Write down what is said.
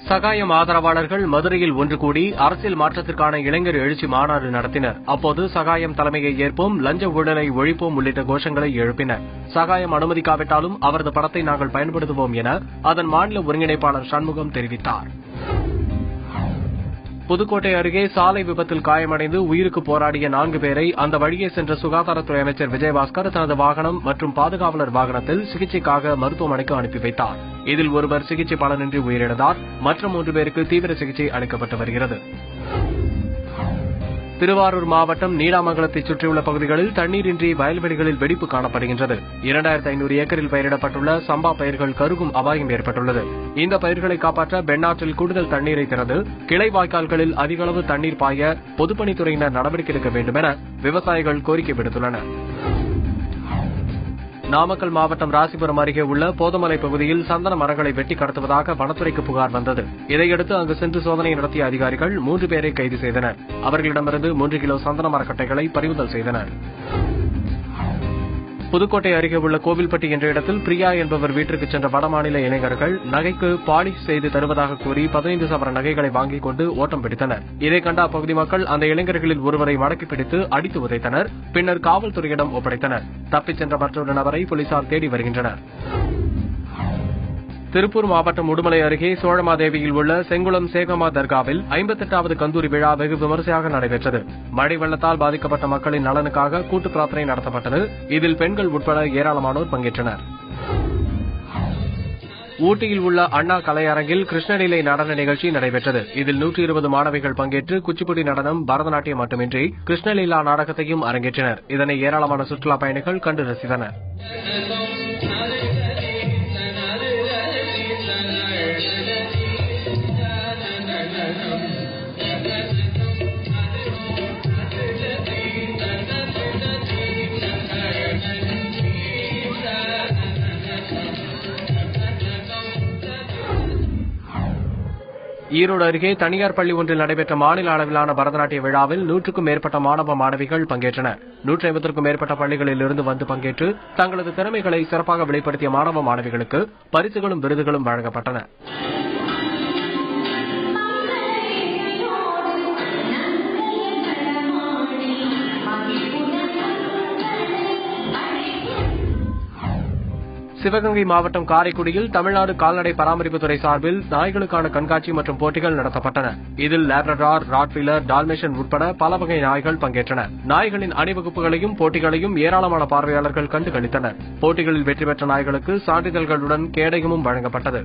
சகாயம் ஆதரவாளர்கள் மதுரையில் ஒன்று கூடி அரசியல் மாற்றத்திற்கான இளைஞர் எழுச்சி மாநாடு நடத்தினர். அப்போது சகாயம் தலைமையை ஏற்போம், லஞ்ச ஊழலை ஒழிப்போம் உள்ளிட்ட கோஷங்களை எழுப்பினர். சகாயம் அனுமதிக்காவிட்டாலும் அவரது படத்தை நாங்கள் பயன்படுத்துவோம் என அதன் மாநில ஒருங்கிணைப்பாளர் சண்முகம் தெரிவித்தார். புதுக்கோட்டை அருகே சாலை விபத்தில் காயமடைந்து உயிருக்கு போராடிய 4 பேரை அந்த வழியே சென்ற சுகாதாரத்துறை அமைச்சர் விஜயபாஸ்கர் தனது வாகனம் மற்றும் பாதுகாவலர் வாகனத்தில் சிகிச்சைக்காக மருத்துவமனைக்கு அனுப்பி வைத்தார். இதில் ஒருவர் சிகிச்சை பலனின்றி உயிரிழந்தார். மற்ற 3 பேருக்கு தீவிர சிகிச்சை அளிக்கப்பட்டு வருகிறது. திருவாரூர் மாவட்டம் நீடாமங்கலத்தைச் சுற்றியுள்ள பகுதிகளில் தண்ணீரின்றி வயல்வெளிகளில் வெடிப்பு காணப்படுகின்றது. 2500 ஏக்கரில் பயிரிடப்பட்டுள்ள சம்பா பயிர்கள் கருகும் அபாயம் ஏற்பட்டுள்ளது. இந்த பயிர்களை காப்பாற்ற பெண்ணாற்றில் கூடுதல் தண்ணீரை திறந்து கிளை வாய்க்கால்களில் அதிக அளவு தண்ணீர் பாய பொதுப்பணித்துறையினர் நடவடிக்கை எடுக்க வேண்டும் என விவசாயிகள் கோரிக்கை விடுத்துள்ளனர். நாமக்கல் மாவட்டம் ராசிபுரம் அருகே உள்ள போதமலை பகுதியில் சந்தன மரங்களை வெட்டி கடத்துவதாக வனத்துறைக்கு புகார் வந்தது. இதையடுத்து அங்கு சென்று சோதனை நடத்திய அதிகாரிகள் 3 பேரை கைது செய்தனர். அவர்களிடமிருந்து 3 கிலோ சந்தன மரக்கட்டைகளை பறிமுதல் செய்தனர். புதுக்கோட்டை அருகே உள்ள கோவில்பட்டி என்ற இடத்தில் பிரியா என்பவர் வீட்டிற்கு சென்ற வடமாநில இளைஞர்கள் நகைக்கு பாலிஷ் செய்து தருவதாக கூறி 15 சவர நகைகளை வாங்கிக் கொண்டு ஓட்டம் பிடித்தனர். இதை கண்ட அப்பகுதி மக்கள் அந்த இளைஞர்களில் ஒருவரை மடக்கி பிடித்து அடித்து உதைத்தனர். பின்னர் காவல்துறையிடம் ஒப்படைத்தனர். தப்பிச் சென்ற மற்றொரு நபரை போலீசார் தேடி வருகின்றனர். திருப்பூர் மாவட்டம் உடுமலை அருகே சோழமாதேவியில் உள்ள செங்குளம் சேகமா தர்காவில் 58வது கந்தூரி விழா வெகு விமரிசையாக நடைபெற்றது. மழை வெள்ளத்தால் பாதிக்கப்பட்ட மக்களின் நலனுக்காக கூட்டு பிரார்த்தனை நடத்தப்பட்டது. இதில் பெண்கள் உட்பட ஏராளமானோர் பங்கேற்றனர். ஊட்டியில் உள்ள அண்ணா கலையரங்கில் கிருஷ்ணலீலை நடன நிகழ்ச்சி நடைபெற்றது. இதில் 120 மாணவிகள் பங்கேற்று குச்சிப்புடி நடனம், பரதநாட்டியம் மட்டுமின்றி கிருஷ்ணலீலா நாடகத்தையும் அரங்கேற்றினர். இதனை ஏராளமான சுற்றுலா பயணிகள் கண்டு ரசித்தனர். ஈரோடு அருகே தனியார் பள்ளி ஒன்றில் நடைபெற்ற மாநில அளவிலான பரதநாட்டிய விழாவில் 100க்கும் மேற்பட்ட மாணவ மாணவிகள் பங்கேற்றனர். 150க்கும் மேற்பட்ட பள்ளிகளில் இருந்து வந்து பங்கேற்று தங்களது திறமைகளை சிறப்பாக வெளிப்படுத்திய மாணவ மாணவிகளுக்கு பரிசுகளும் விருதுகளும் வழங்கப்பட்டன. சிவகங்கை மாவட்டம் காரைக்குடியில் தமிழ்நாடு கால்நடை பராமரிப்புத்துறை சார்பில் நாய்களுக்கான கண்காட்சி மற்றும் போட்டிகள் நடத்தப்பட்டன. இதில் லேப்ரடார், ராட்வீலர், டால்மேஷன் உட்பட பல வகை நாய்கள் பங்கேற்றன. நாய்களின் அணிவகுப்புகளையும் போட்டிகளையும் ஏராளமான பார்வையாளர்கள் கண்டு களித்தனர். போட்டிகளில் வெற்றி பெற்ற நாய்களுக்கு சான்றிதழ்களுடன் கேடயமும் வழங்கப்பட்டது.